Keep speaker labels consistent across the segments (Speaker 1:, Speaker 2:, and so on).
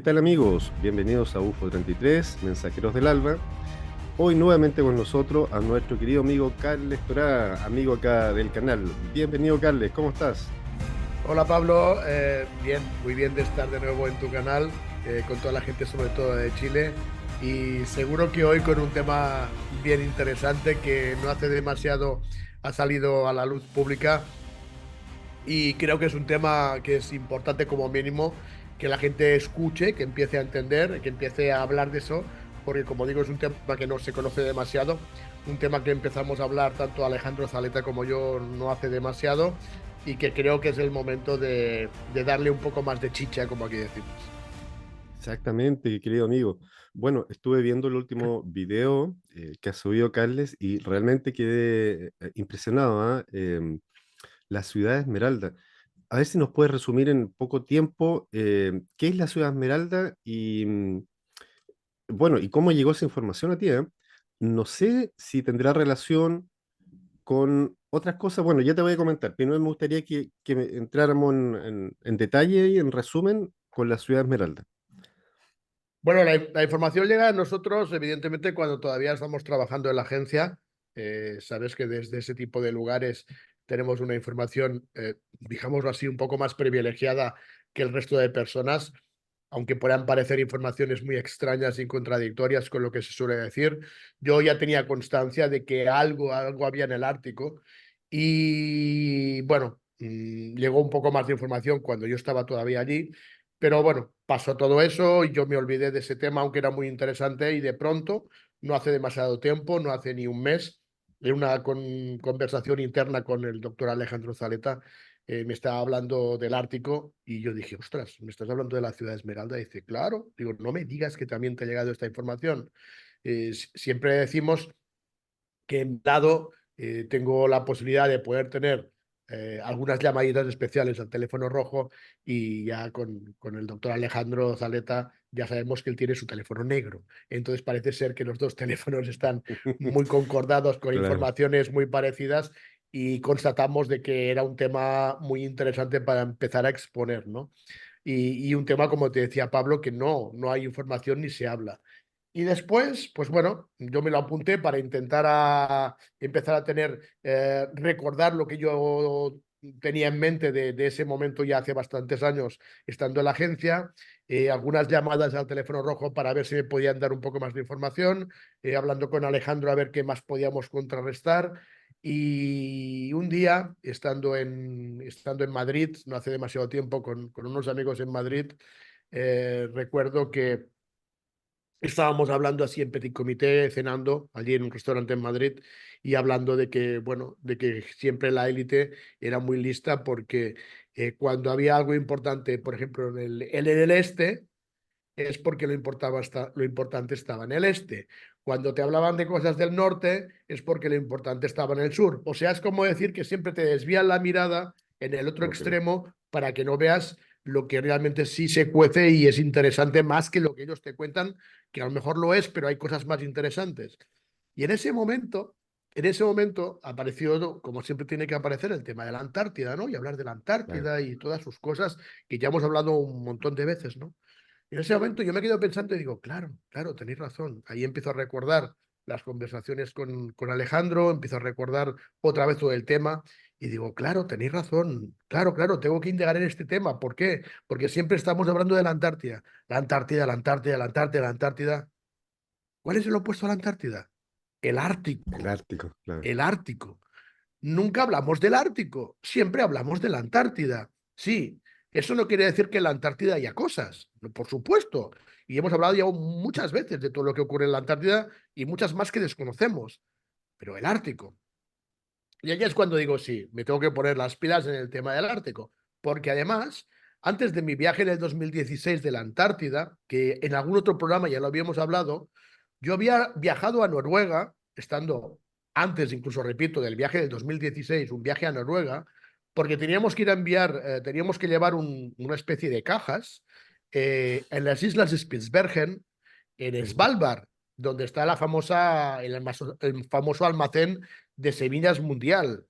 Speaker 1: tal amigos? Bienvenidos a UFO 33, Mensajeros del Alba. Hoy nuevamente con nosotros a nuestro querido amigo Carles Torá, amigo acá del canal. Bienvenido Carles, ¿cómo estás?
Speaker 2: Hola Pablo, bien, muy bien de estar de nuevo en tu canal, con toda la gente, sobre todo de Chile, y seguro que hoy con un tema bien interesante que no hace demasiado ha salido a la luz pública, y creo que es un tema que es importante como mínimo que la gente escuche, que empiece a entender, que empiece a hablar de eso, porque como digo, es un tema que no se conoce demasiado, un tema que empezamos a hablar tanto Alejandro Zaleta como yo no hace demasiado, y que creo que es el momento de darle un poco más de chicha, como aquí decimos.
Speaker 1: Exactamente, querido amigo. Bueno, estuve viendo el último video que ha subido Carles y realmente quedé impresionado, ¿ah? La ciudad Esmeralda. A ver si nos puedes resumir en poco tiempo qué es la ciudad Esmeralda y, bueno, y cómo llegó esa información a ti, ¿eh? No sé si tendrá relación con otras cosas. Bueno, ya te voy a comentar. Primero me gustaría que entráramos en detalle y en resumen con la ciudad Esmeralda.
Speaker 2: Bueno, la información llega a nosotros, evidentemente, cuando todavía estamos trabajando en la agencia. Sabes que desde ese tipo de lugares tenemos una información, digámoslo así, un poco más privilegiada que el resto de personas, aunque puedan parecer informaciones muy extrañas y contradictorias con lo que se suele decir. Yo ya tenía constancia de que algo había en el Ártico y, bueno, llegó un poco más de información cuando yo estaba todavía allí. Pero bueno, pasó todo eso y yo me olvidé de ese tema, aunque era muy interesante, y de pronto, no hace demasiado tiempo, no hace ni un mes, en una conversación interna con el doctor Alejandro Zaleta, me estaba hablando del Ártico y yo dije, ostras, ¿me estás hablando de la ciudad de Esmeralda? Y dice, claro, digo, no me digas que también te ha llegado esta información. Siempre decimos que en dado tengo la posibilidad de poder tener algunas llamaditas especiales al teléfono rojo, y ya con el doctor Alejandro Zaleta ya sabemos que él tiene su teléfono negro. Entonces parece ser que los dos teléfonos están muy concordados, con
Speaker 1: Claro.
Speaker 2: informaciones muy parecidas, y constatamos de que era un tema muy interesante para empezar a exponer, ¿no? Y un tema, como te decía Pablo, que no hay información ni se habla. Y después, pues bueno, yo me lo apunté para intentar empezar a tener, recordar lo que yo tenía en mente de ese momento ya hace bastantes años, estando en la agencia, algunas llamadas al teléfono rojo para ver si me podían dar un poco más de información, hablando con Alejandro a ver qué más podíamos contrarrestar. Y un día, estando en Madrid, no hace demasiado tiempo, con unos amigos en Madrid, recuerdo que estábamos hablando así en petit comité, cenando allí en un restaurante en Madrid, y hablando de que, bueno, de que siempre la élite era muy lista, porque cuando había algo importante, por ejemplo, en el este, es porque lo importante estaba en el este. Cuando te hablaban de cosas del norte, es porque lo importante estaba en el sur. O sea, es como decir que siempre te desvían la mirada en el otro
Speaker 1: Ok.
Speaker 2: extremo para que no veas lo que realmente sí se cuece y es interesante, más que lo que ellos te cuentan, que a lo mejor lo es, pero hay cosas más interesantes. Y en ese momento apareció, como siempre tiene que aparecer, el tema de la Antártida, ¿no? Y hablar de la
Speaker 1: Claro.
Speaker 2: Antártida y todas sus cosas, que ya hemos hablado un montón de veces, ¿no? Y en ese momento yo me quedo pensando y digo, claro, claro, tenéis razón. Ahí empiezo a recordar las conversaciones con Alejandro, empiezo a recordar otra vez todo el tema y digo, claro, tenéis razón, claro, claro, tengo que indagar en este tema. ¿Por qué? Porque siempre estamos hablando de la Antártida. La Antártida, la Antártida, la Antártida, la Antártida. ¿Cuál es el opuesto a la Antártida? El
Speaker 1: El
Speaker 2: Ártico,
Speaker 1: Ártico, claro.
Speaker 2: el Ártico. Nunca hablamos del Ártico, siempre hablamos de la Antártida. Sí, eso no quiere decir que en la Antártida haya cosas, no, por supuesto. Y hemos hablado ya muchas veces de todo lo que ocurre en la Antártida, y muchas más que desconocemos. Pero el Ártico. Y allá es cuando digo, sí, me tengo que poner las pilas en el tema del Ártico. Porque además, antes de mi viaje en el 2016 de la Antártida, que en algún otro programa ya lo habíamos hablado, yo había viajado a Noruega, estando antes, incluso repito, del viaje del 2016, un viaje a Noruega, porque teníamos que ir a enviar, teníamos que llevar una especie de cajas en las islas Spitsbergen, en
Speaker 1: Ujú.
Speaker 2: Svalbard, donde está el famoso almacén de semillas mundial.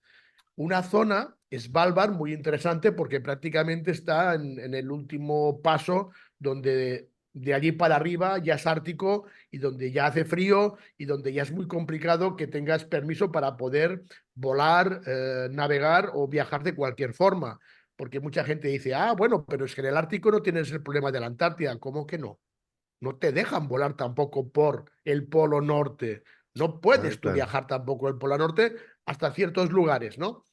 Speaker 2: Una zona, Svalbard, muy interesante porque prácticamente está en el último paso donde De allí para arriba ya es ártico y donde ya hace frío y donde ya es muy complicado que tengas permiso para poder volar, navegar o viajar de cualquier forma. Porque mucha gente dice, ah, bueno, pero es que en el Ártico no tienes el problema de la Antártida. ¿Cómo que no? No te dejan volar tampoco por el Polo Norte. No
Speaker 1: Ah,
Speaker 2: puedes tú
Speaker 1: claro.
Speaker 2: viajar tampoco el Polo Norte hasta ciertos lugares, ¿no?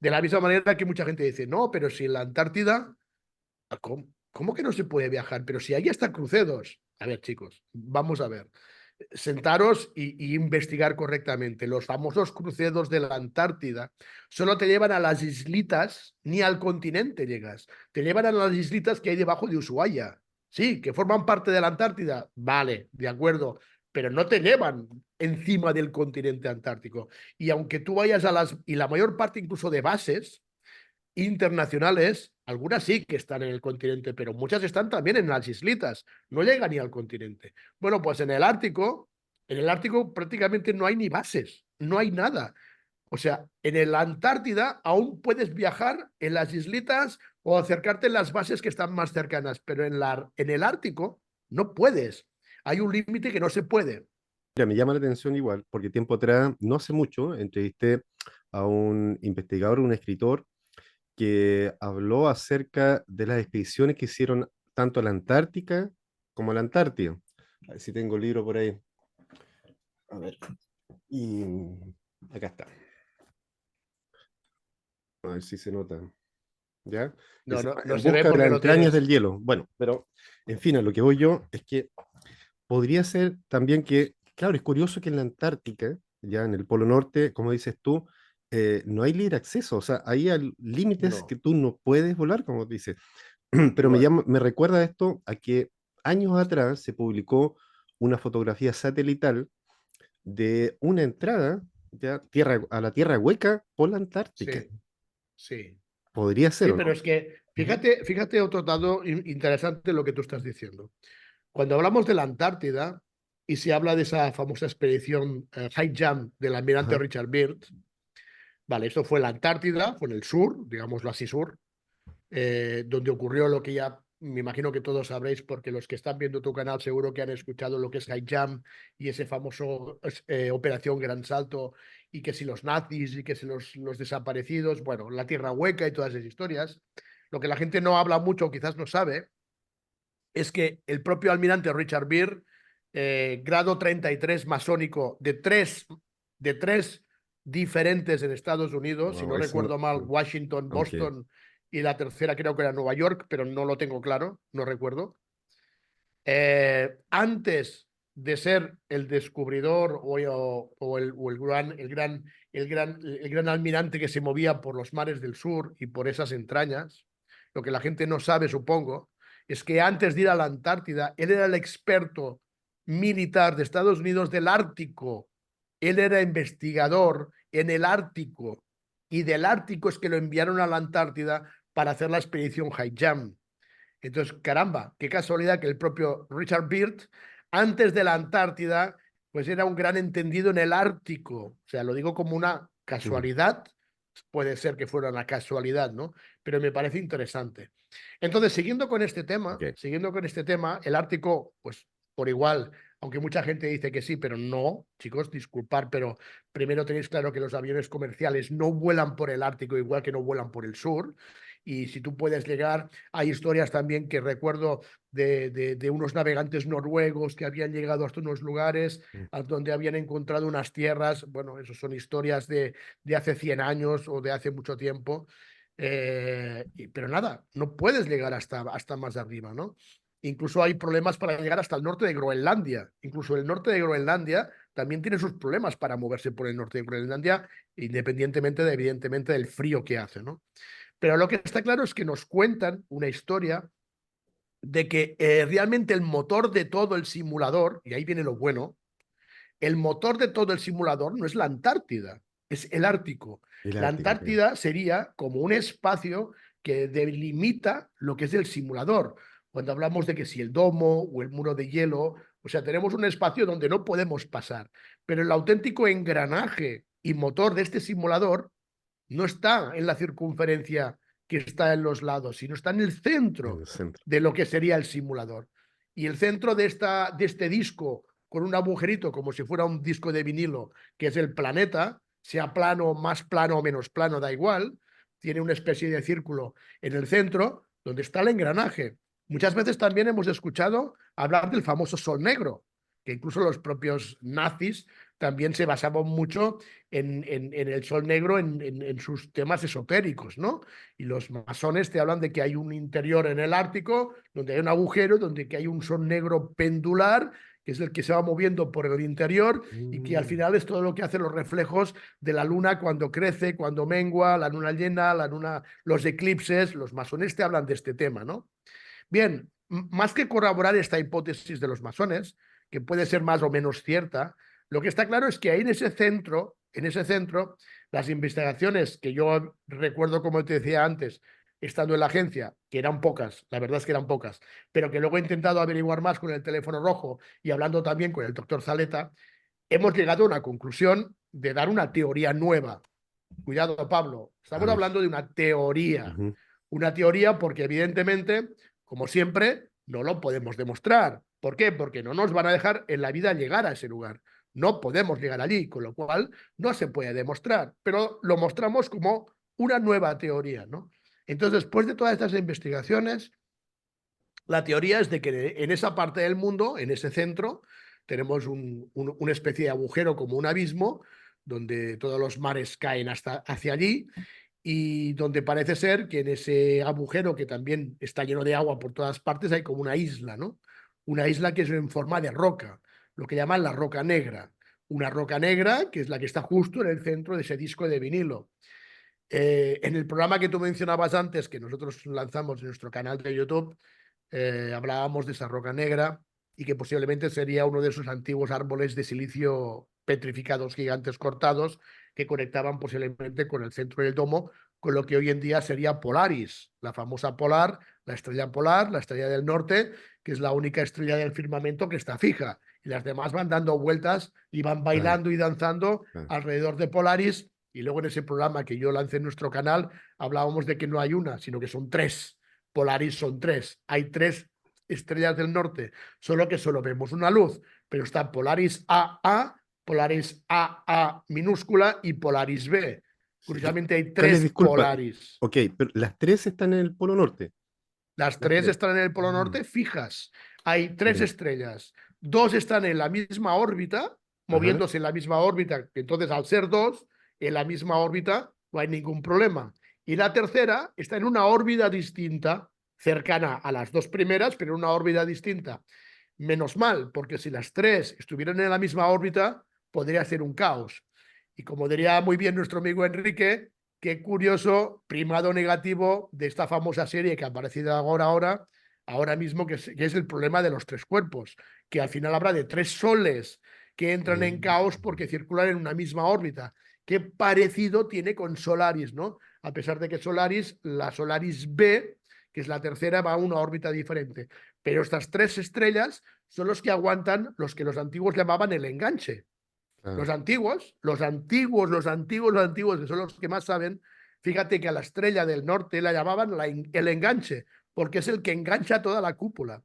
Speaker 2: De la misma manera que mucha gente dice, no, pero si en la Antártida, ¿cómo que no se puede viajar? Pero si ahí están cruceros. A ver, chicos, vamos a ver. Sentaros y investigar correctamente. Los famosos cruceros de la Antártida solo te llevan a las islitas, ni al continente llegas. Te llevan a las islitas que hay debajo de Ushuaia. Sí, que forman parte de la Antártida. Vale, de acuerdo. Pero no te llevan encima del continente antártico. Y aunque tú vayas a las, y la mayor parte incluso de bases, internacionales, algunas sí que están en el continente, pero muchas están también en las islitas, no llegan ni al continente. Bueno, pues en el Ártico prácticamente no hay ni bases, no hay nada. O sea, en la Antártida aún puedes viajar en las islitas o acercarte en las bases que están más cercanas, pero en el Ártico no puedes. Hay un límite que no se puede.
Speaker 1: Mira, me llama la atención igual, porque tiempo atrás, no hace mucho, entrevisté a un investigador, un escritor, que habló acerca de las expediciones que hicieron tanto a la Antártica como a la Antártida. A ver si tengo el libro por ahí. A ver. Y acá está. A ver si se nota. ¿Ya? Que
Speaker 2: No,
Speaker 1: se
Speaker 2: no,
Speaker 1: llama
Speaker 2: no
Speaker 1: En
Speaker 2: se ve
Speaker 1: busca de las
Speaker 2: porque lo
Speaker 1: entrañas del
Speaker 2: tienes.
Speaker 1: hielo. Bueno, pero en fin, a lo que voy yo es que podría ser también que, claro, es curioso que en la Antártica, ya en el Polo Norte, como dices tú, no hay libre acceso, o sea, hay límites que
Speaker 2: No,
Speaker 1: tú no puedes volar, como dices. Pero
Speaker 2: no hay.
Speaker 1: me recuerda esto a que años atrás se publicó una fotografía satelital de una entrada ya, a la Tierra Hueca por la Antártica.
Speaker 2: Sí, sí.
Speaker 1: Podría ser,
Speaker 2: Sí,
Speaker 1: ¿o
Speaker 2: pero
Speaker 1: no?
Speaker 2: es que
Speaker 1: Ujú.
Speaker 2: fíjate otro dato interesante lo que tú estás diciendo. Cuando hablamos de la Antártida y se habla de esa famosa expedición High Jump del almirante
Speaker 1: Ajá.
Speaker 2: Richard Byrd, vale, esto fue la Antártida, fue en el sur, digámoslo así sur, donde ocurrió lo que ya me imagino que todos sabréis, porque los que están viendo tu canal seguro que han escuchado lo que es High Jump y ese famoso Operación Gran Salto, y que si los nazis y que si los desaparecidos, bueno, la Tierra Hueca y todas esas historias. Lo que la gente no habla mucho, quizás no sabe, es que el propio almirante Richard Byrd, grado 33 masónico de tres diferentes en Estados Unidos, si
Speaker 1: Wow,
Speaker 2: no
Speaker 1: eso.
Speaker 2: recuerdo mal, Washington,
Speaker 1: Ok.
Speaker 2: Boston y la tercera creo que era Nueva York, pero no lo tengo claro, no recuerdo. Antes de ser el descubridor o el gran almirante que se movía por los mares del sur y por esas entrañas, lo que la gente no sabe, supongo, es que antes de ir a la Antártida, él era el experto militar de Estados Unidos del Ártico. Él era investigador en el Ártico y del Ártico es que lo enviaron a la Antártida para hacer la expedición High Jump. Entonces, caramba, qué casualidad que el propio Richard Byrd, antes de la Antártida, pues era un gran entendido en el Ártico. O sea, lo digo como una
Speaker 1: Ujú.
Speaker 2: casualidad, puede ser que fuera una casualidad, ¿no? Pero me parece interesante. Entonces,
Speaker 1: Ok.
Speaker 2: siguiendo con este tema, el Ártico, pues por igual, aunque mucha gente dice que sí, pero no, chicos, disculpar, pero primero tenéis claro que los aviones comerciales no vuelan por el Ártico igual que no vuelan por el sur. Y si tú puedes llegar, hay historias también que recuerdo de unos navegantes noruegos que habían llegado hasta unos lugares
Speaker 1: Mm.
Speaker 2: a donde habían encontrado unas tierras. Bueno, eso son historias de hace 100 años o de hace mucho tiempo. Pero nada, no puedes llegar hasta más arriba, ¿no? Incluso hay problemas para llegar hasta el norte de Groenlandia. Incluso el norte de Groenlandia también tiene sus problemas para moverse por el norte de Groenlandia, independientemente evidentemente, del frío que hace, ¿no? Pero lo que está claro es que nos cuentan una historia de que realmente el motor de todo el simulador, y ahí viene lo bueno, el motor de todo el simulador no es la Antártida, es el Ártico.
Speaker 1: El
Speaker 2: La
Speaker 1: Ártico, ok.
Speaker 2: Antártida sería como un espacio que delimita lo que es el simulador. Cuando hablamos de que si el domo o el muro de hielo, o sea, tenemos un espacio donde no podemos pasar, pero el auténtico engranaje y motor de este simulador no está en la circunferencia que está en los lados, sino está en el
Speaker 1: En
Speaker 2: centro
Speaker 1: el centro.
Speaker 2: de lo que sería el simulador. y el centro de este disco, con un agujerito como si fuera un disco de vinilo, que es el planeta, sea plano, más plano o menos plano, da igual, tiene una especie de círculo en el centro donde está el engranaje. Muchas veces también hemos escuchado hablar del famoso sol negro, que incluso los propios nazis también se basaban mucho en el sol negro en sus temas esotéricos, ¿no? Y los masones te hablan de que hay un interior en el Ártico, donde hay un agujero, donde que hay un sol negro pendular, que es el que se va moviendo por el interior y que al
Speaker 1: Mm,
Speaker 2: final es todo lo que hacen los reflejos de la luna cuando crece, cuando mengua, la luna llena, la luna, los eclipses. Los masones te hablan de este tema, ¿no? Bien, más que corroborar esta hipótesis de los masones, que puede ser más o menos cierta, lo que está claro es que ahí en ese centro, las investigaciones que yo recuerdo, como te decía antes, estando en la agencia, que eran pocas, la verdad es que eran pocas, pero que luego he intentado averiguar más con el teléfono rojo y hablando también con el doctor Zaleta, hemos llegado a una conclusión de dar una teoría nueva. Cuidado, Pablo,
Speaker 1: a
Speaker 2: estamos
Speaker 1: ver.
Speaker 2: hablando de
Speaker 1: Ujú.
Speaker 2: una teoría porque evidentemente, como siempre, no lo podemos demostrar. ¿Por qué? Porque no nos van a dejar en la vida llegar a ese lugar. No podemos llegar allí, con lo cual no se puede demostrar, pero lo mostramos como una nueva teoría, ¿no? Entonces, después de todas estas investigaciones, la teoría es de que en esa parte del mundo, en ese centro, tenemos una especie de agujero como un abismo, donde todos los mares caen hasta hacia allí y donde parece ser que en ese agujero, que también está lleno de agua por todas partes, hay como una isla, ¿no? Una isla que es en forma de roca, lo que llaman la roca negra. Una roca negra que es la que está justo en el centro de ese disco de vinilo. En el programa que tú mencionabas antes, que nosotros lanzamos en nuestro canal de YouTube, hablábamos de esa roca negra y que posiblemente sería uno de esos antiguos árboles de silicio petrificados gigantes cortados que conectaban posiblemente con el centro del domo, con lo que hoy en día sería Polaris, la famosa polar, la estrella del norte, que es la única estrella del firmamento que está fija. Y las demás van dando vueltas y van
Speaker 1: Claro,
Speaker 2: bailando y danzando
Speaker 1: claro.
Speaker 2: alrededor de Polaris. Y luego en ese programa que yo lancé en nuestro canal hablábamos de que no hay una, sino que son tres. Polaris son tres. Hay tres estrellas del norte, solo que solo vemos una luz, pero está Polaris AA, Polaris AA minúscula y Polaris B.
Speaker 1: Sí,
Speaker 2: Curiosamente hay
Speaker 1: Carles,
Speaker 2: tres
Speaker 1: disculpa.
Speaker 2: Polaris.
Speaker 1: Ok, pero las tres están en el Polo Norte.
Speaker 2: Las
Speaker 1: Las
Speaker 2: tres
Speaker 1: tres.
Speaker 2: están en el Polo
Speaker 1: Mm,
Speaker 2: Norte fijas. Hay tres
Speaker 1: ya.
Speaker 2: estrellas. Dos están en la misma órbita,
Speaker 1: Ajá.
Speaker 2: moviéndose en la misma órbita. Entonces, al ser dos, en la misma órbita, no hay ningún problema. Y la tercera está en una órbita distinta, cercana a las dos primeras, pero en una órbita distinta. Menos mal, porque si las tres estuvieran en la misma órbita, podría ser un caos. Y como diría muy bien nuestro amigo Enrique, qué curioso primado negativo de esta famosa serie que ha aparecido ahora mismo, que es el problema de los tres cuerpos, que al final habrá de tres soles que entran en caos
Speaker 1: Mm,
Speaker 2: porque circulan en una misma órbita. Qué parecido tiene con Solaris, ¿no? A pesar de que Solaris, la Solaris B, que es la tercera, va a una órbita diferente. Pero estas tres estrellas son los que aguantan los que los antiguos llamaban el enganche.
Speaker 1: claro.
Speaker 2: Los antiguos, que son los que más saben, fíjate que a la estrella del norte la llamaban el enganche, porque es el que engancha toda la cúpula.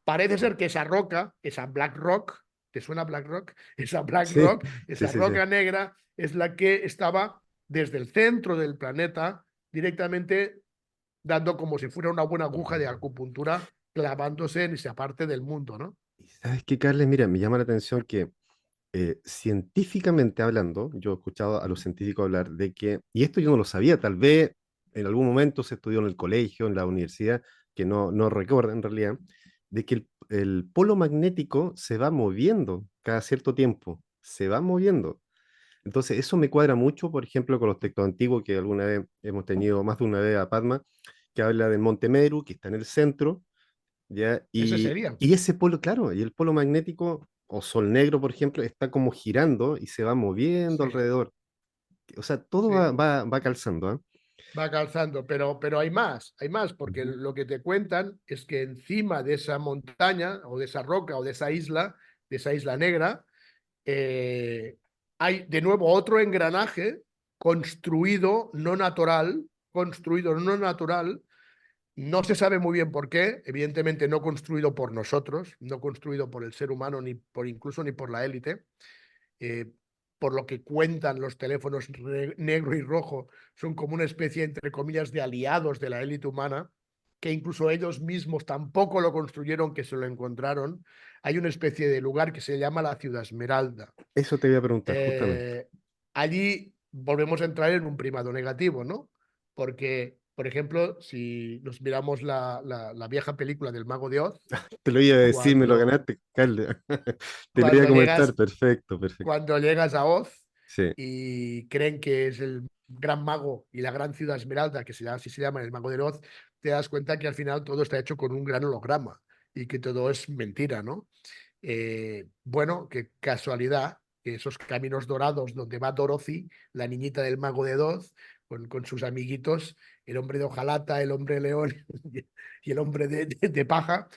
Speaker 2: Parece ser que esa roca, esa Black Rock, ¿te suena Black Rock? Esa Black
Speaker 1: Sí,
Speaker 2: Rock,
Speaker 1: sí,
Speaker 2: esa
Speaker 1: sí, sí.
Speaker 2: roca negra, es la que estaba desde el centro del planeta directamente dando como si fuera una buena aguja de acupuntura clavándose en esa parte del mundo, ¿no?
Speaker 1: Y sabes qué, Carles, mira, me llama la atención que científicamente hablando, yo he escuchado a los científicos hablar de que, y esto yo no lo sabía, tal vez en algún momento se estudió en el colegio, en la universidad, que no recuerdo en realidad, de que el polo magnético se va moviendo cada cierto tiempo, se va moviendo. Entonces, eso me cuadra mucho, por ejemplo, con los textos antiguos que alguna vez hemos tenido más de una vez a Padma, que habla del Monte Meru, que está en el centro, ¿ya?
Speaker 2: Ese sería.
Speaker 1: Y ese polo, claro, y el polo magnético o sol negro, por ejemplo, está como girando y se va moviendo
Speaker 2: Sí,
Speaker 1: alrededor. O sea, todo
Speaker 2: sí.
Speaker 1: va calzando, ¿ah?
Speaker 2: Va calzando, pero hay más, porque
Speaker 1: Ujú.
Speaker 2: lo que te cuentan es que encima de esa montaña o de esa roca o de esa isla negra, eh, hay de nuevo otro engranaje construido no natural, No se sabe muy bien por qué, evidentemente no construido por nosotros, no construido por el ser humano, ni por incluso ni por la élite. Eh, por lo que cuentan los teléfonos negro y rojo, son como una especie, entre comillas, de aliados de la élite humana, que incluso ellos mismos tampoco lo construyeron, que se lo encontraron. Hay una especie de lugar que se llama la Ciudad Esmeralda.
Speaker 1: Eso te iba a preguntar justamente.
Speaker 2: Eh, allí volvemos a entrar en un primado negativo, ¿no? Porque, por ejemplo, si nos miramos la vieja película del Mago de Oz,
Speaker 1: Te lo iba a decir, me lo
Speaker 2: cuando,
Speaker 1: ganaste, Carlos. Te lo iba a
Speaker 2: cuando
Speaker 1: comentar,
Speaker 2: llegas
Speaker 1: perfecto, perfecto.
Speaker 2: cuando llegas a Oz
Speaker 1: Sí,
Speaker 2: y creen que es el gran mago y la gran ciudad Esmeralda, que así se llama el mago de Oz, te das cuenta que al final todo está hecho con un gran holograma y que todo es mentira, ¿no? Bueno, qué casualidad que esos caminos dorados donde va Dorothy, la niñita del mago de Oz, con sus amiguitos, el hombre de hojalata, el hombre león y el hombre de paja,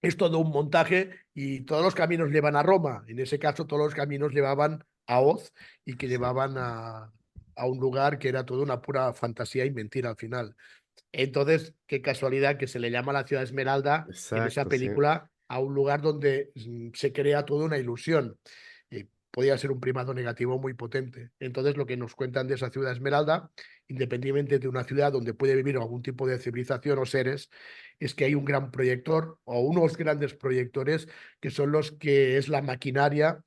Speaker 2: es todo un montaje y todos los caminos llevan a Roma. En ese caso, todos los caminos llevaban a Oz y que
Speaker 1: sí,
Speaker 2: llevaban a un lugar que era toda una pura fantasía y mentira al final. Entonces, qué casualidad que se le llama la ciudad Esmeralda en esa
Speaker 1: exacto, sí.
Speaker 2: película a un lugar donde se crea toda una ilusión. Podía ser un primado negativo muy potente. Entonces, lo que nos cuentan de esa ciudad Esmeralda, independientemente de una ciudad donde puede vivir algún tipo de civilización o seres, es que hay un gran proyector o unos grandes proyectores que son los que es la maquinaria,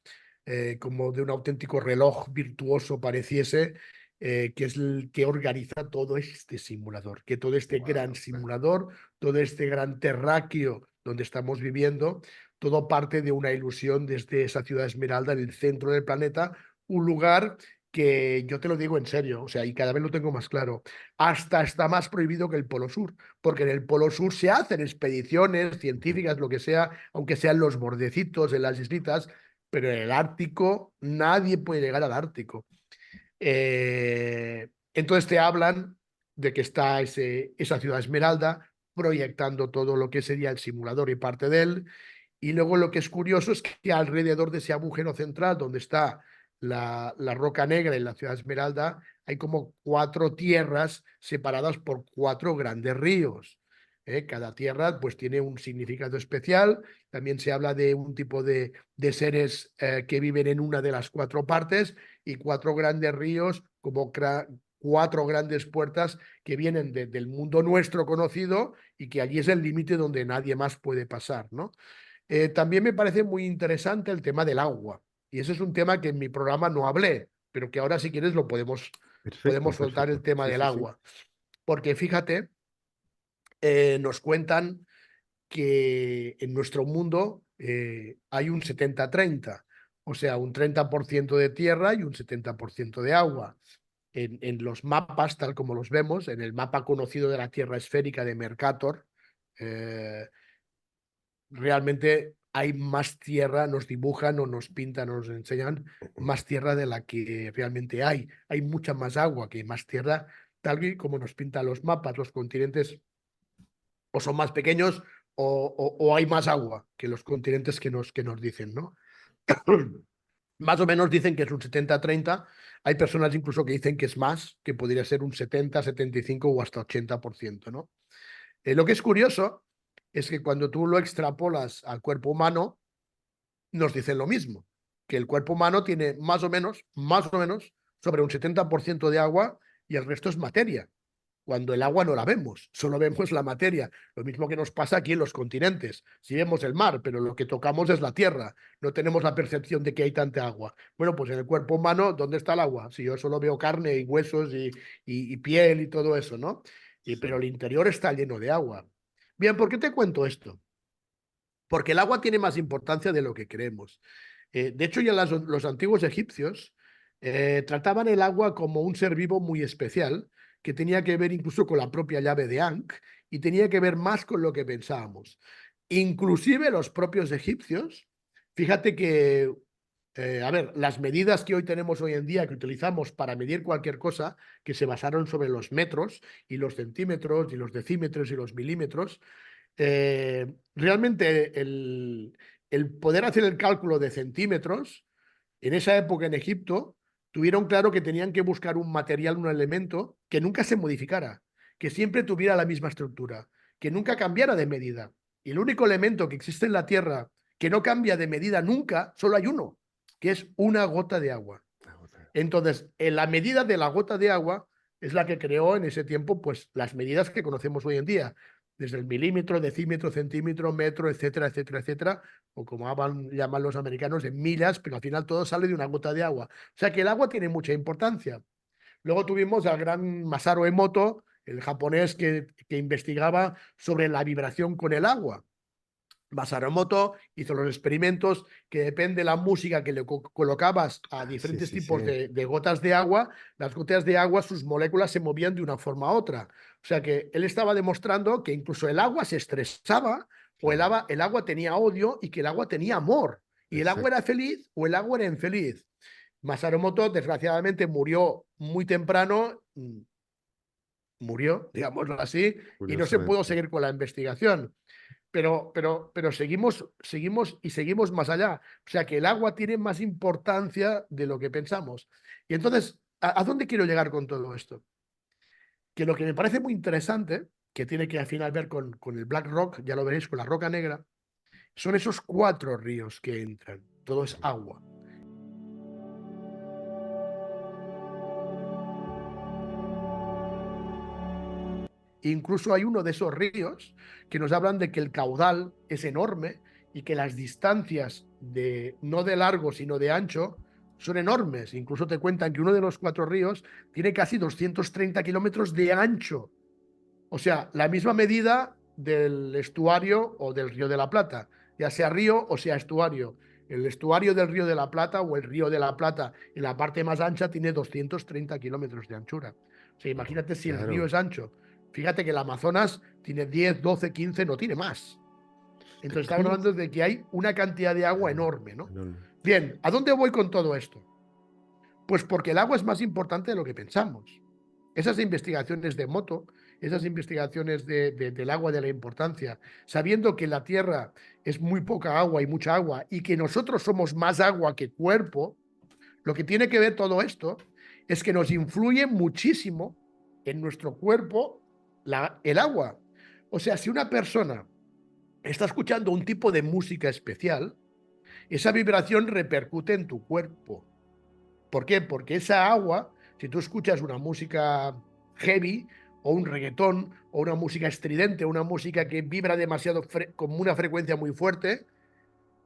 Speaker 2: como de un auténtico reloj virtuoso pareciese, que es el que organiza todo este simulador, que todo este gran
Speaker 1: Wow.
Speaker 2: simulador, todo este gran terráqueo donde estamos viviendo, todo parte de una ilusión desde esa ciudad Esmeralda en el centro del planeta, un lugar que yo te lo digo en serio, o sea, y cada vez lo tengo más claro, hasta está más prohibido que el Polo Sur, porque en el Polo Sur se hacen expediciones científicas, lo que sea, aunque sean los bordecitos en las islitas, pero en el Ártico nadie puede llegar al Ártico. Entonces te hablan de que está esa ciudad Esmeralda proyectando todo lo que sería el simulador y parte de él. Y luego lo que es curioso es que alrededor de ese agujero central donde está la Roca Negra y la ciudad Esmeralda, hay como 4 tierras separadas por 4 grandes ríos. Cada tierra pues tiene un significado especial. También se habla de un tipo de seres que viven en una de las 4 partes y 4 grandes ríos como 4 grandes puertas que vienen del mundo nuestro conocido y que allí es el límite donde nadie más puede pasar, ¿no? También me parece muy interesante el tema del agua. Y ese es un tema que en mi programa no hablé, pero que ahora si quieres lo
Speaker 1: Perfecto,
Speaker 2: podemos soltar el
Speaker 1: perfecto.
Speaker 2: tema
Speaker 1: Sí,
Speaker 2: del
Speaker 1: sí, sí.
Speaker 2: agua. Porque fíjate, nos cuentan que en nuestro mundo hay un 70-30, o sea, un 30% de tierra y un 70% de agua. En los mapas, tal como los vemos, en el mapa conocido de la Tierra esférica de Mercator, eh, realmente hay más tierra, nos dibujan o nos pintan o nos enseñan más tierra de la que realmente hay. Hay mucha más agua que más tierra, tal y como nos pintan los mapas. Los continentes o son más pequeños o hay más agua que los continentes que nos dicen, ¿no? Más o menos dicen que es un 70-30. Hay personas incluso que dicen que es más, que podría ser un 70-75 o hasta 80%, ¿no? Lo que es curioso es que cuando tú lo extrapolas al cuerpo humano, nos dicen lo mismo, que el cuerpo humano tiene más o menos, sobre un 70% de agua y el resto es materia. Cuando el agua no la vemos, solo vemos la materia. Lo mismo que nos pasa aquí en los continentes. Si vemos el mar, pero lo que tocamos es la tierra, no tenemos la percepción de que hay tanta agua. Bueno, pues en el cuerpo humano, ¿dónde está el agua? Si yo solo veo carne y huesos y piel y todo eso, ¿no?
Speaker 1: Sí.
Speaker 2: Pero el interior está lleno de agua. Bien, ¿por qué te cuento esto? Porque el agua tiene más importancia de lo que creemos. De hecho, ya los antiguos egipcios trataban el agua como un ser vivo muy especial, que tenía que ver incluso con la propia llave de Ankh y tenía que ver más con lo que pensábamos. Inclusive los propios egipcios, fíjate que, a ver, las medidas que hoy tenemos hoy en día, que utilizamos para medir cualquier cosa, que se basaron sobre los metros y los centímetros y los decímetros y los milímetros, realmente el poder hacer el cálculo de centímetros, en esa época en Egipto, tuvieron claro que tenían que buscar un material, un elemento que nunca se modificara, que siempre tuviera la misma estructura, que nunca cambiara de medida. Y el único elemento que existe en la Tierra que no cambia de medida nunca, solo hay uno, que es una gota de agua. Entonces, en la medida de la gota de agua es la que creó en ese tiempo pues, las medidas que conocemos hoy en día, desde el milímetro, decímetro, centímetro, metro, etcétera, etcétera, etcétera, o como llaman los americanos, en millas, pero al final todo sale de una gota de agua. O sea que el agua tiene mucha importancia. Luego tuvimos al gran Masaru Emoto, el japonés que investigaba sobre la vibración con el agua. Masaru Emoto hizo los experimentos que depende de la música que le colocabas a
Speaker 1: Sí,
Speaker 2: diferentes
Speaker 1: sí,
Speaker 2: tipos
Speaker 1: sí.
Speaker 2: de gotas de agua, las gotas de agua, sus moléculas se movían de una forma a otra. O sea que él estaba demostrando que incluso el agua se estresaba o
Speaker 1: Claro,
Speaker 2: el agua tenía odio y que el agua tenía amor. Y el agua
Speaker 1: exacto.
Speaker 2: era feliz o el agua era infeliz. Masaru Emoto, desgraciadamente, murió muy temprano, murió, digámoslo así, y no se pudo
Speaker 1: Curiosamente.
Speaker 2: seguir con la investigación. Pero seguimos más allá. O sea que el agua tiene más importancia de lo que pensamos. Y entonces, ¿a dónde quiero llegar con todo esto? Que lo que me parece muy interesante, que tiene que al final ver con el Black Rock, ya lo veréis, con la roca negra, son esos 4 ríos que entran. Todo es agua. Incluso hay uno de esos ríos que nos hablan de que el caudal es enorme y que las distancias no de largo, sino de ancho, son enormes. Incluso te cuentan que uno de los 4 ríos tiene casi 230 kilómetros de ancho. O sea, la misma medida del estuario o del Río de la Plata, ya sea río o sea estuario. El estuario del Río de la Plata o el Río de la Plata en la parte más ancha tiene 230 kilómetros de anchura. O sea,
Speaker 1: Wow,
Speaker 2: imagínate si el río
Speaker 1: claro.
Speaker 2: es ancho. Fíjate que el Amazonas tiene 10, 12, 15, no tiene más. Entonces estamos
Speaker 1: ¿Cómo?
Speaker 2: hablando de que hay una cantidad de agua
Speaker 1: Claro,
Speaker 2: enorme, ¿no?
Speaker 1: enorme.
Speaker 2: Bien, ¿a dónde voy con todo esto? Pues porque el agua es más importante de lo que pensamos. Esas investigaciones de moto, esas investigaciones del agua, de la importancia, sabiendo que la Tierra es muy poca agua y mucha agua, y que nosotros somos más agua que cuerpo, lo que tiene que ver todo esto es que nos influye muchísimo en nuestro cuerpo el agua. O sea, si una persona está escuchando un tipo de música especial, esa vibración repercute en tu cuerpo. ¿Por qué? Porque esa agua, si tú escuchas una música heavy o un reggaetón o una música estridente, una música que vibra demasiado con una frecuencia muy fuerte,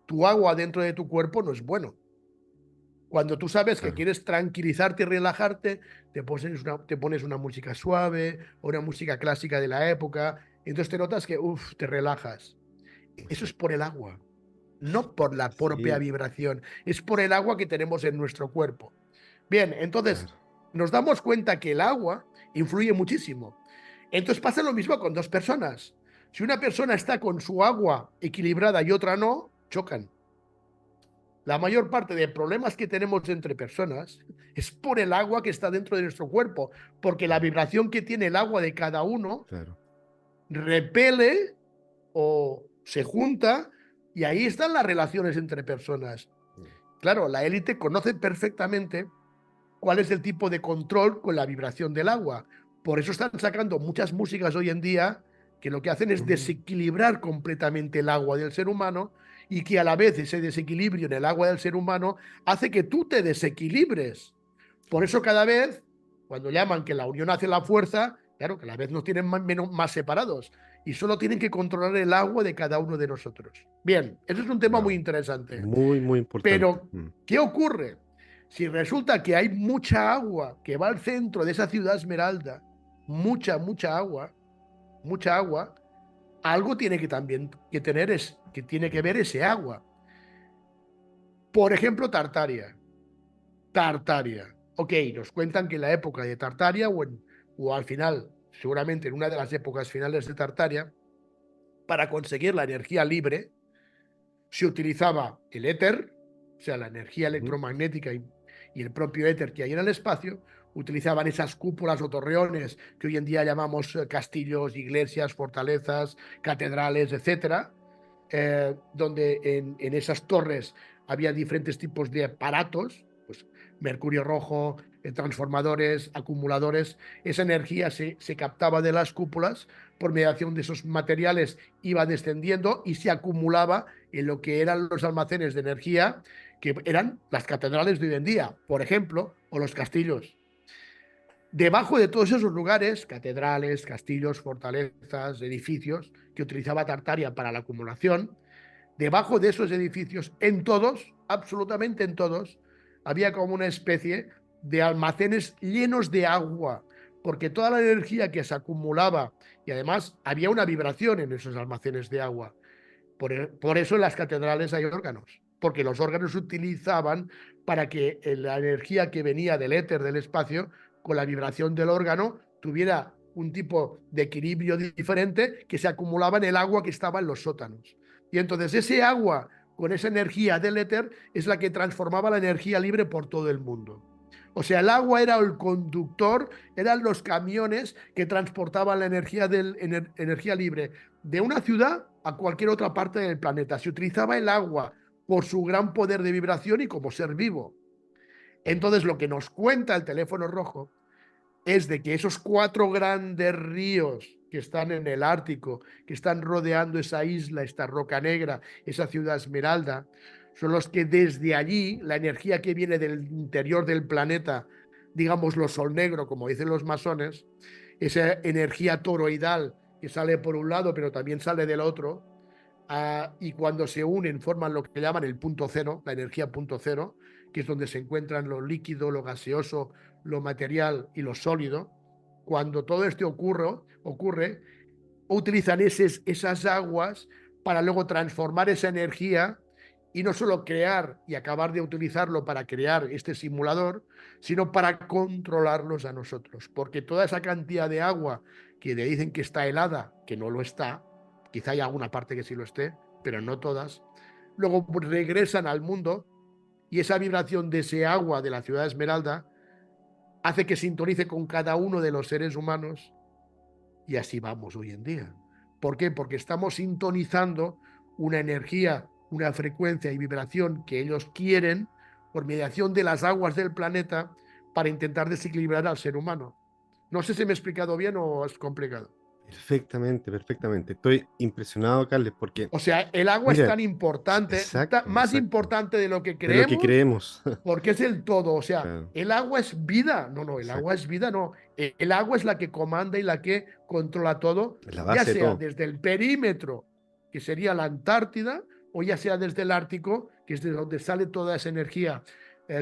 Speaker 2: tu agua dentro de tu cuerpo no es bueno. Cuando tú sabes que
Speaker 1: Claro,
Speaker 2: quieres tranquilizarte y relajarte, te pones una música suave o una música clásica de la época, y entonces te notas que te relajas. Eso es
Speaker 1: exacto.
Speaker 2: por el agua, no por la propia
Speaker 1: Sí,
Speaker 2: vibración, es por el agua que tenemos en nuestro cuerpo. Bien, entonces
Speaker 1: claro.
Speaker 2: nos damos cuenta que el agua influye muchísimo. Entonces pasa lo mismo con 2 personas. Si una persona está con su agua equilibrada y otra no, chocan. La mayor parte de problemas que tenemos entre personas es por el agua que está dentro de nuestro cuerpo, porque la vibración que tiene el agua de cada uno
Speaker 1: Claro.
Speaker 2: repele o se junta y ahí están las relaciones entre personas. Claro, la élite conoce perfectamente cuál es el tipo de control con la vibración del agua. Por eso están sacando muchas músicas hoy en día que lo que hacen es
Speaker 1: Mm,
Speaker 2: desequilibrar completamente el agua del ser humano y que a la vez ese desequilibrio en el agua del ser humano hace que tú te desequilibres. Por
Speaker 1: claro.
Speaker 2: eso cada vez, cuando llaman que la unión hace la fuerza, claro, que a la vez nos tienen más separados y solo tienen que controlar el agua de cada uno de nosotros. Bien, eso es un tema muy
Speaker 1: Wow.
Speaker 2: interesante.
Speaker 1: Muy, muy importante.
Speaker 2: Pero, ¿qué ocurre? Si resulta que hay mucha agua que va al centro de esa ciudad esmeralda, mucha agua, algo tiene que también que tener que tiene que ver ese agua. Por ejemplo, Tartaria. Tartaria. Ok, nos cuentan que en la época de Tartaria o al final, seguramente en una de las épocas finales de Tartaria, para conseguir la energía libre, se utilizaba el éter, o sea, la energía
Speaker 1: Ujú.
Speaker 2: electromagnética y el propio éter que hay en el espacio, utilizaban esas cúpulas o torreones que hoy en día llamamos castillos, iglesias, fortalezas, catedrales, etcétera, donde en esas torres había diferentes tipos de aparatos, pues mercurio rojo, transformadores, acumuladores. Esa energía se captaba de las cúpulas, por mediación de esos materiales iba descendiendo y se acumulaba en lo que eran los almacenes de energía, que eran las catedrales de hoy en día, por ejemplo, o los castillos. Debajo de todos esos lugares, catedrales, castillos, fortalezas, edificios que utilizaba Tartaria para la acumulación, debajo de esos edificios, en todos, absolutamente en todos, había como una especie de almacenes llenos de agua, porque toda la energía que se acumulaba, y además había una vibración en esos almacenes de agua. Por eso en las catedrales hay órganos, porque los órganos se utilizaban para que la energía que venía del éter del espacio, con la vibración del órgano, tuviera un tipo de equilibrio diferente que se acumulaba en el agua que estaba en los sótanos. Y entonces ese agua con esa energía del éter es la que transformaba la energía libre por todo el mundo. O sea, el agua era el conductor, eran los camiones que transportaban la energía, energía libre de una ciudad a cualquier otra parte del planeta. Se utilizaba el agua por su gran poder de vibración y como ser vivo. Entonces, lo que nos cuenta el teléfono rojo es de que esos 4 grandes ríos que están en el Ártico, que están rodeando esa isla, esta roca negra, esa ciudad esmeralda, son los que desde allí, la energía que viene del interior del planeta, digamos lo sol negro, como dicen los masones, esa energía toroidal que sale por un lado, pero también sale del otro, y cuando se unen forman lo que llaman el punto cero, la energía punto cero, que es donde se encuentran lo líquido, lo gaseoso, lo material y lo sólido. Cuando todo esto ocurre, utilizan esas aguas para luego transformar esa energía y no solo crear y acabar de utilizarlo para crear este simulador, sino para controlarlos a nosotros. Porque toda esa cantidad de agua que le dicen que está helada, que no lo está, quizá hay alguna parte que sí lo esté, pero no todas, luego regresan al mundo y esa vibración de ese agua de la ciudad Esmeralda hace que sintonice con cada uno de los seres humanos y así vamos hoy en día. ¿Por qué? Porque estamos sintonizando una energía, una frecuencia y vibración que ellos quieren por mediación de las aguas del planeta para intentar desequilibrar al ser humano. No sé si me he explicado bien o es complicado.
Speaker 1: Perfectamente, perfectamente. Estoy impresionado, Carles, porque,
Speaker 2: O sea, el agua es
Speaker 1: mira,
Speaker 2: tan importante,
Speaker 1: exacto,
Speaker 2: más
Speaker 1: exacto,
Speaker 2: importante de lo que
Speaker 1: de lo que
Speaker 2: creemos,
Speaker 1: creemos.
Speaker 2: porque es el todo. O sea,
Speaker 1: Claro,
Speaker 2: el agua es vida. No, no, el agua
Speaker 1: exacto.
Speaker 2: es vida, no. El agua es la que comanda y la que controla todo,
Speaker 1: Es la
Speaker 2: ya
Speaker 1: base de
Speaker 2: sea
Speaker 1: todo.
Speaker 2: desde el perímetro, que sería la Antártida, o ya sea desde el Ártico, que es de donde sale toda esa energía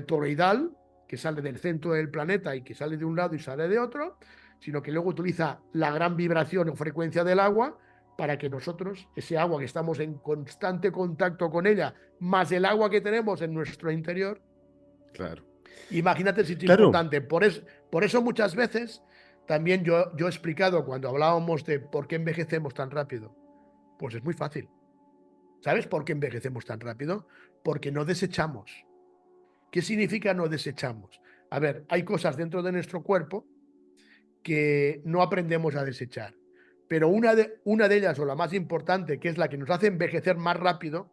Speaker 2: toroidal, que sale del centro del planeta y que sale de un lado y sale de otro, sino que luego utiliza la gran vibración o frecuencia del agua para que nosotros, ese agua que estamos en constante contacto con ella, más el agua que tenemos en nuestro interior,
Speaker 1: Claro.
Speaker 2: imagínate si es
Speaker 1: Claro,
Speaker 2: importante. Por eso muchas veces también yo he explicado cuando hablábamos de por qué envejecemos tan rápido. Pues es muy fácil. ¿Sabes por qué envejecemos tan rápido? Porque no desechamos. ¿Qué significa no desechamos? A ver, hay cosas dentro de nuestro cuerpo que no aprendemos a desechar. Pero una de ellas, o la más importante, que es la que nos hace envejecer más rápido,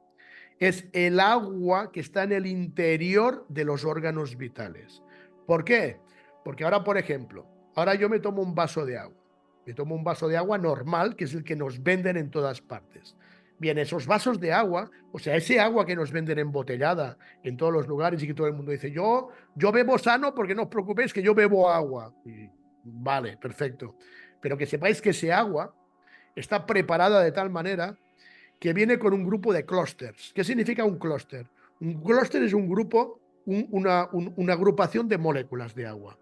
Speaker 2: es el agua que está en el interior de los órganos vitales. ¿Por qué? Porque ahora, por ejemplo, ahora yo me tomo un vaso de agua. Me tomo un vaso de agua normal, que es el que nos venden en todas partes. Bien, esos vasos de agua, o sea, ese agua que nos venden embotellada en todos los lugares y que todo el mundo dice, yo bebo sano porque no os preocupéis que yo bebo agua. Y, vale, perfecto. Pero que sepáis que ese agua está preparada de tal manera que viene con un grupo de clústeres. ¿Qué significa un clúster? Un clúster es un grupo, una agrupación de moléculas de agua.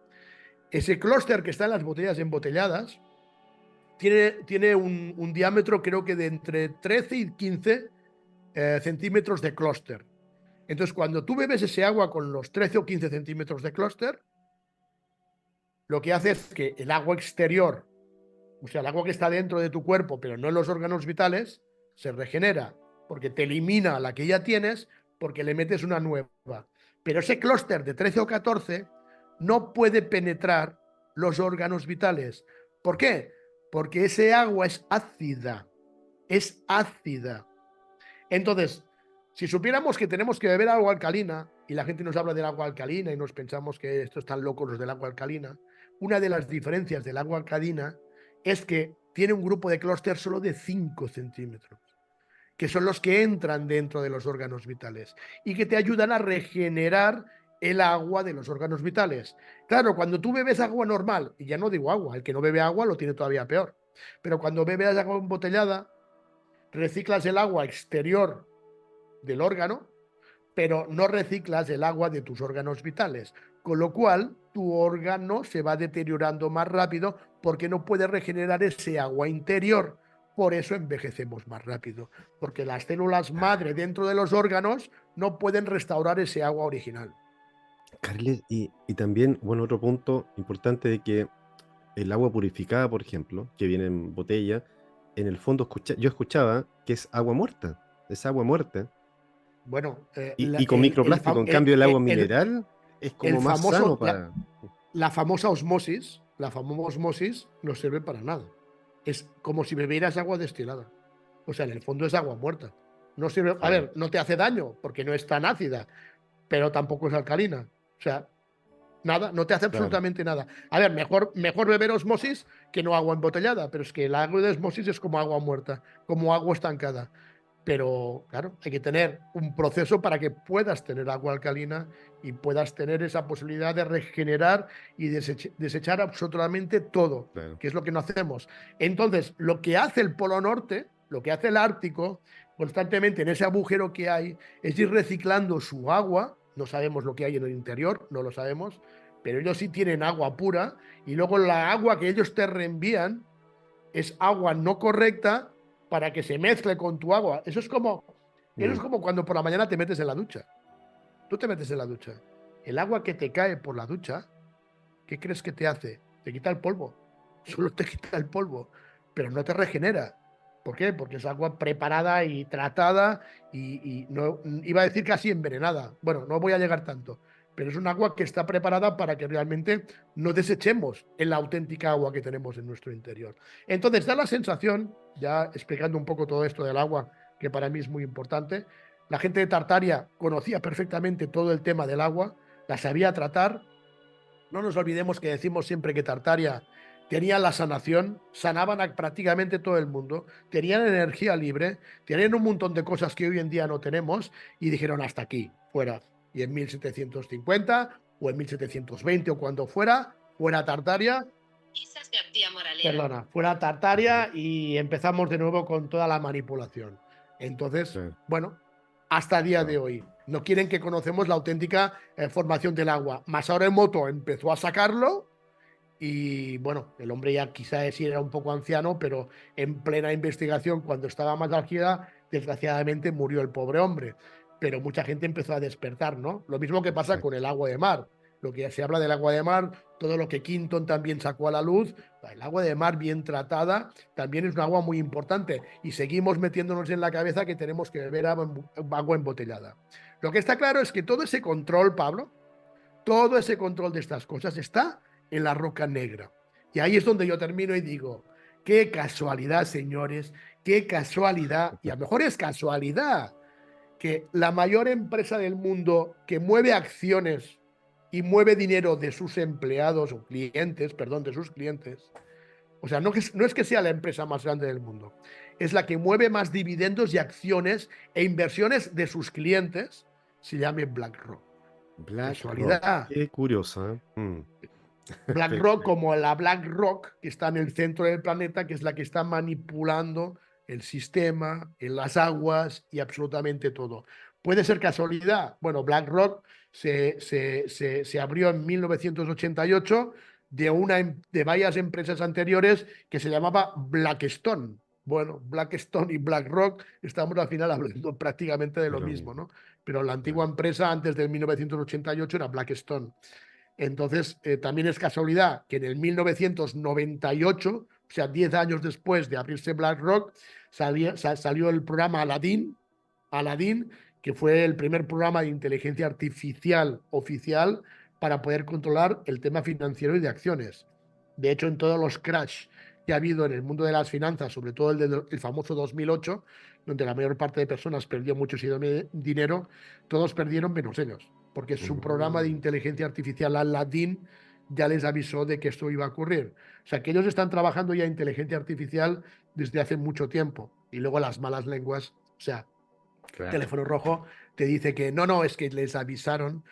Speaker 2: Ese clúster que está en las botellas embotelladas tiene un diámetro creo que de entre 13 y 15 centímetros de clúster. Entonces, cuando tú bebes ese agua con los 13 o 15 centímetros de clúster, lo que hace es que el agua exterior, o sea, el agua que está dentro de tu cuerpo, pero no en los órganos vitales, se regenera, porque te elimina la que ya tienes, porque le metes una nueva. Pero ese clúster de 13 o 14 no puede penetrar los órganos vitales. ¿Por qué? Porque ese agua es ácida. Es ácida. Entonces, si supiéramos que tenemos que beber agua alcalina, y la gente nos habla del agua alcalina y nos pensamos que estos están locos los del agua alcalina, una de las diferencias del agua alcalina es que tiene un grupo de clúster solo de 5 centímetros, que son los que entran dentro de los órganos vitales y que te ayudan a regenerar el agua de los órganos vitales. Claro, cuando tú bebes agua normal, y ya no digo agua, el que no bebe agua lo tiene todavía peor, pero cuando bebes agua embotellada, reciclas el agua exterior del órgano, pero no reciclas el agua de tus órganos vitales, con lo cual tu órgano se va deteriorando más rápido porque no puede regenerar ese agua interior. Por eso envejecemos más rápido, porque las células madre dentro de los órganos no pueden restaurar ese agua original.
Speaker 1: Carles, y también, bueno, otro punto importante de que el agua purificada, por ejemplo, que viene en botella, en el fondo yo escuchaba que es agua muerta, es agua muerta.
Speaker 2: Bueno,
Speaker 1: Y con microplástico, en cambio el agua mineral es
Speaker 2: el
Speaker 1: como más sano
Speaker 2: famoso,
Speaker 1: para...
Speaker 2: la famosa osmosis no sirve para nada. Es como si bebieras agua destilada. O sea, en el fondo es agua muerta. No sirve, a
Speaker 1: Claro,
Speaker 2: ver, no te hace daño porque no es tan ácida, pero tampoco es alcalina. O sea, nada, no te hace
Speaker 1: claro,
Speaker 2: absolutamente nada. A ver, mejor beber osmosis que no agua embotellada, pero es que el agua de osmosis es como agua muerta, como agua estancada. Pero claro, hay que tener un proceso para que puedas tener agua alcalina y puedas tener esa posibilidad de regenerar y desechar absolutamente todo,
Speaker 1: claro.
Speaker 2: que es lo que no hacemos. Entonces, lo que hace el Polo Norte, lo que hace el Ártico, constantemente en ese agujero que hay, es ir reciclando su agua. No sabemos lo que hay en el interior, no lo sabemos, pero ellos sí tienen agua pura y luego la agua que ellos te reenvían es agua no correcta para que se mezcle con tu agua. Eso es
Speaker 1: Mm,
Speaker 2: como cuando por la mañana te metes en la ducha. Tú te metes en la ducha. El agua que te cae por la ducha, ¿qué crees que te hace? Te quita el polvo. Solo te quita el polvo, pero no te regenera. ¿Por qué? Porque es agua preparada y tratada y no iba a decir casi envenenada. Bueno, no voy a llegar tanto, pero es un agua que está preparada para que realmente no desechemos en la auténtica agua que tenemos en nuestro interior. Entonces da la sensación, ya explicando un poco todo esto del agua, que para mí es muy importante, la gente de Tartaria conocía perfectamente todo el tema del agua, la sabía tratar. No nos olvidemos que decimos siempre que Tartaria tenía la sanación, sanaban a prácticamente todo el mundo, tenían energía libre, tenían un montón de cosas que hoy en día no tenemos y dijeron hasta aquí, fuera. Y en 1750 o en 1720 o cuando fuera, fuera Tartaria, perdona, fuera
Speaker 1: ujú,
Speaker 2: Tartaria y empezamos de nuevo con toda la manipulación. Entonces,
Speaker 1: claro,
Speaker 2: bueno, hasta el día de
Speaker 1: wow,
Speaker 2: hoy. No quieren que conocemos la auténtica formación del agua. Masaru Emoto empezó a sacarlo y bueno, el hombre ya quizá sí era un poco anciano, pero en plena investigación, cuando estaba más álgida, desgraciadamente murió el pobre hombre. Pero mucha gente empezó a despertar, ¿no? Lo mismo que pasa con
Speaker 1: exacto.
Speaker 2: el agua de mar. Lo que se habla del agua de mar, todo lo que Quinton también sacó a la luz, el agua de mar bien tratada también es un agua muy importante y seguimos metiéndonos en la cabeza que tenemos que beber agua embotellada. Lo que está claro es que todo ese control, Pablo, todo ese control de estas cosas está en la roca negra. Y ahí es donde yo termino y digo, qué casualidad, señores, qué casualidad, y a lo mejor es casualidad, que la mayor empresa del mundo que mueve acciones y mueve dinero de sus empleados o clientes, perdón, de sus clientes, o sea, no es que sea la empresa más grande del mundo, es la que mueve más dividendos y acciones e inversiones de sus clientes, se llame BlackRock.
Speaker 1: BlackRock,
Speaker 2: Casualidad.
Speaker 1: qué curioso, ¿eh?
Speaker 2: BlackRock como la BlackRock que está en el centro del planeta, que es la que está manipulando el sistema, en las aguas y absolutamente todo. ¿Puede ser casualidad? Bueno, BlackRock se abrió en 1988 de varias empresas anteriores que se llamaba Blackstone. Bueno, Blackstone y BlackRock estamos al final hablando prácticamente de
Speaker 1: De
Speaker 2: lo
Speaker 1: lo
Speaker 2: mismo,
Speaker 1: mismo,
Speaker 2: ¿no? Pero la antigua
Speaker 1: claro.
Speaker 2: empresa antes del 1988 era Blackstone. Entonces, también es casualidad que en el 1998, o sea, 10 años después de abrirse BlackRock, salió el programa Aladdin, que fue el primer programa de inteligencia artificial oficial para poder controlar el tema financiero y de acciones. De hecho, en todos los crash que ha habido en el mundo de las finanzas, sobre todo el famoso 2008, donde la mayor parte de personas perdió mucho dinero, todos perdieron menos ellos. porque su programa de
Speaker 1: Mm,
Speaker 2: inteligencia artificial Aladdin ya les avisó de que esto iba a ocurrir. O sea, que ellos están trabajando ya inteligencia artificial desde hace mucho tiempo. Y luego las malas lenguas, o sea,
Speaker 1: claro.
Speaker 2: Teléfono Rojo te dice que no, no, es que les avisaron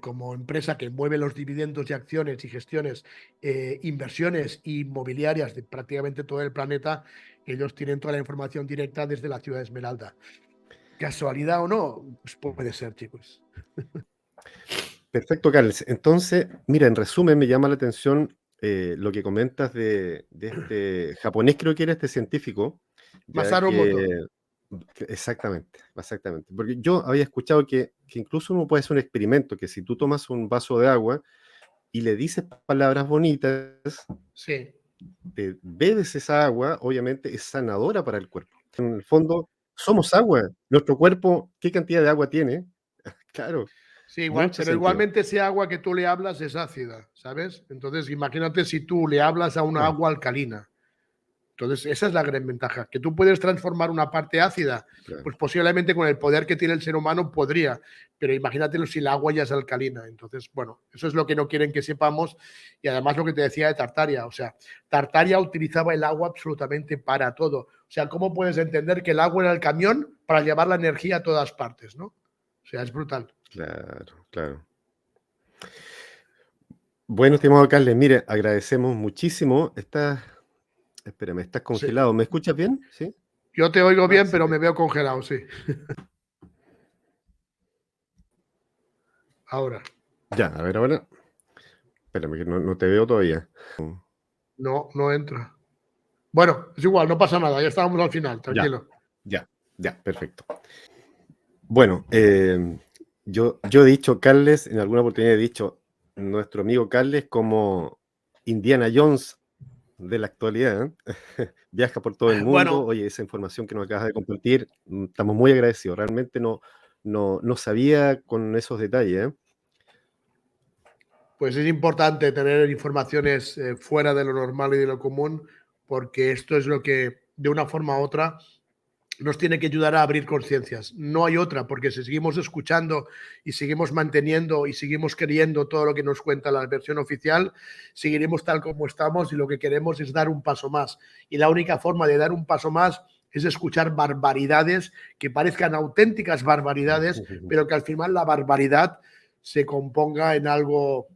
Speaker 2: como empresa que mueve los dividendos y acciones y gestiones, inversiones inmobiliarias de prácticamente todo el planeta, ellos tienen toda la información directa desde la ciudad de Esmeralda. ¿Casualidad o no? Pues puede ser, chicos.
Speaker 1: Perfecto, Carlos. Entonces, mira, en resumen, me llama la atención lo que comentas de este japonés, creo que era este científico, ya
Speaker 2: Masaru Moto.
Speaker 1: exactamente, exactamente. Porque yo había escuchado que incluso uno puede hacer un experimento, que si tú tomas un vaso de agua y le dices palabras bonitas,
Speaker 2: Sí.
Speaker 1: te bebes esa agua, obviamente es sanadora para el cuerpo. En el fondo, somos agua. Nuestro cuerpo, ¿qué cantidad de agua tiene? Claro,
Speaker 2: Sí, igual,
Speaker 1: mucho
Speaker 2: pero
Speaker 1: sentido.
Speaker 2: igualmente ese agua que tú le hablas es ácida, ¿sabes? Entonces, imagínate si tú le hablas a una
Speaker 1: Claro,
Speaker 2: agua alcalina. Entonces, esa es la gran ventaja, que tú puedes transformar una parte ácida,
Speaker 1: claro.
Speaker 2: pues posiblemente con el poder que tiene el ser humano podría, pero imagínatelo si el agua ya es alcalina. Entonces, bueno, eso es lo que no quieren que sepamos y además lo que te decía de Tartaria, o sea, Tartaria utilizaba el agua absolutamente para todo. O sea, ¿cómo puedes entender que el agua era el camión para llevar la energía a todas partes, ¿no? O sea, es brutal.
Speaker 1: Claro, claro. Bueno, estimado Carles, mire, agradecemos muchísimo. Espérame, estás
Speaker 2: Sí.
Speaker 1: congelado. ¿Me escuchas bien? ¿Sí?
Speaker 2: Yo te oigo
Speaker 1: Ah,
Speaker 2: bien,
Speaker 1: sí,
Speaker 2: pero
Speaker 1: te...
Speaker 2: me veo congelado, sí. Ahora,
Speaker 1: Ya, a ver ahora. Espérame, que no te veo todavía.
Speaker 2: no, no entra. Bueno, es igual, no pasa nada, ya estábamos al final,
Speaker 1: Ya,
Speaker 2: tranquilo.
Speaker 1: ya, ya, perfecto. Bueno, yo he dicho, Carles, en alguna oportunidad he dicho, nuestro amigo Carles como Indiana Jones de la actualidad, ¿eh? Viaja por todo el mundo.
Speaker 2: Bueno,
Speaker 1: Oye, esa información que nos acabas de compartir, estamos muy agradecidos. Realmente no sabía con esos detalles, ¿eh?
Speaker 2: pues es importante tener informaciones fuera de lo normal y de lo común, porque esto es lo que, de una forma u otra, nos tiene que ayudar a abrir conciencias. No hay otra, porque si seguimos escuchando y seguimos manteniendo y seguimos creyendo todo lo que nos cuenta la versión oficial, seguiremos tal como estamos y lo que queremos es dar un paso más. Y la única forma de dar un paso más es escuchar barbaridades que parezcan auténticas barbaridades, pero que al final la barbaridad se componga en algo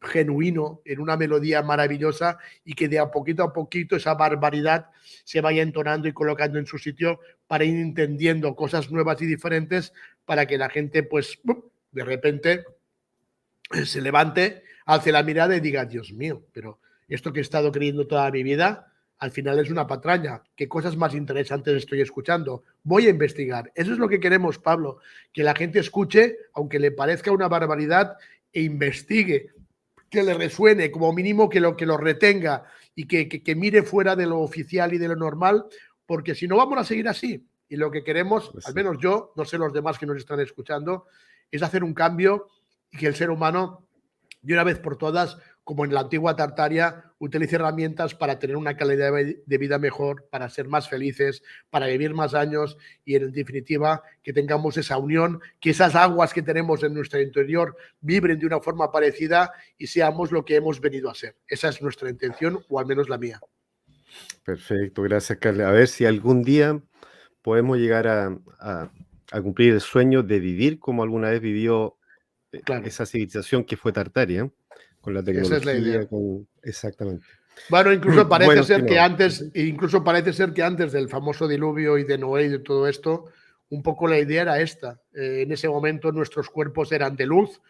Speaker 2: genuino, en una melodía maravillosa y que de a poquito esa barbaridad se vaya entonando y colocando en su sitio para ir entendiendo cosas nuevas y diferentes para que la gente pues de repente se levante, alce la mirada y diga, Dios mío, pero esto que he estado creyendo toda mi vida, al final es una patraña. ¿Qué cosas más interesantes estoy escuchando? Voy a investigar. Eso es lo que queremos, Pablo, que la gente escuche, aunque le parezca una barbaridad, e investigue, que le resuene, como mínimo que lo retenga y que mire fuera de lo oficial y de lo normal, porque si no vamos a seguir así. Y lo que queremos, al
Speaker 1: Eso.
Speaker 2: menos yo, no sé los demás que nos están escuchando, es hacer un cambio y que el ser humano, de una vez por todas, como en la antigua Tartaria, utilice herramientas para tener una calidad de vida mejor, para ser más felices, para vivir más años y, en definitiva, que tengamos esa unión, que esas aguas que tenemos en nuestro interior vibren de una forma parecida y seamos lo que hemos venido a ser. Esa es nuestra intención, o al menos la mía.
Speaker 1: Perfecto, gracias, Carles. A ver si algún día podemos llegar a cumplir el sueño de vivir como alguna vez vivió
Speaker 2: Claro,
Speaker 1: esa civilización que fue Tartaria, con la
Speaker 2: esa es la idea.
Speaker 1: tecnología, con... Exactamente.
Speaker 2: Bueno,
Speaker 1: Bueno, estimado.
Speaker 2: incluso parece ser que antes del famoso diluvio y de Noé y de todo esto, un poco la idea era esta. En ese momento nuestros cuerpos eran de luz,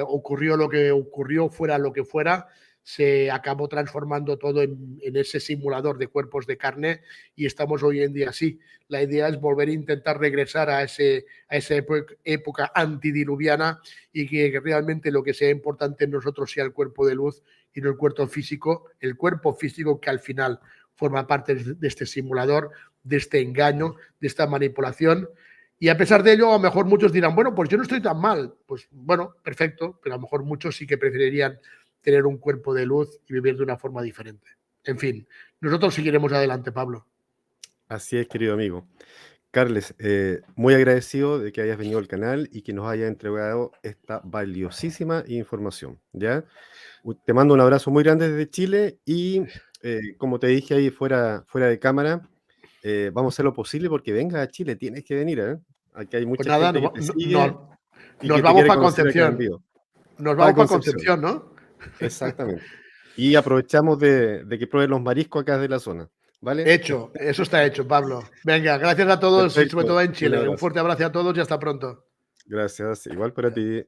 Speaker 2: ocurrió lo que ocurrió, fuera lo que fuera, se acabó transformando todo en ese simulador de cuerpos de carne y estamos hoy en día así. La idea es volver a intentar regresar a esa época antidiluviana y que realmente lo que sea importante en nosotros sea el cuerpo de luz y no el cuerpo físico que al final forma parte de este simulador, de este engaño, de esta manipulación. Y a pesar de ello, a lo mejor muchos dirán, bueno, pues yo no estoy tan mal. Pues bueno, perfecto, pero a lo mejor muchos sí que preferirían tener un cuerpo de luz y vivir de una forma diferente. En fin, nosotros seguiremos adelante, Pablo.
Speaker 1: Así es, querido amigo. Carles, muy agradecido de que hayas venido al canal y que nos hayas entregado esta valiosísima información, ¿ya? Te mando un abrazo muy grande desde Chile y, como te dije ahí fuera de cámara, vamos a hacer lo posible porque vengas a Chile, tienes que venir, ¿eh? Aquí hay
Speaker 2: Pues
Speaker 1: mucha
Speaker 2: nada,
Speaker 1: gente que te sigue y
Speaker 2: nos
Speaker 1: que te
Speaker 2: vamos
Speaker 1: quiere
Speaker 2: para
Speaker 1: conocer acá en
Speaker 2: Concepción.
Speaker 1: vivo.
Speaker 2: Nos
Speaker 1: Para
Speaker 2: vamos para
Speaker 1: Concepción,
Speaker 2: Concepción, ¿no?
Speaker 1: exactamente. Y aprovechamos de que pruebes los mariscos acá de la zona, ¿vale?
Speaker 2: Hecho, eso está hecho, Pablo. Venga, gracias a todos y sobre todo
Speaker 1: Perfecto,
Speaker 2: en
Speaker 1: un
Speaker 2: Chile. Un
Speaker 1: abrazo.
Speaker 2: fuerte abrazo a todos y hasta pronto.
Speaker 1: Gracias, igual para ti.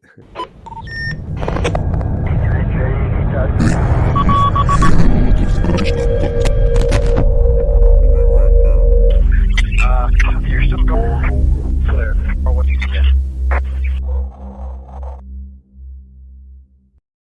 Speaker 3: You're still going clear. Or what do you suggest?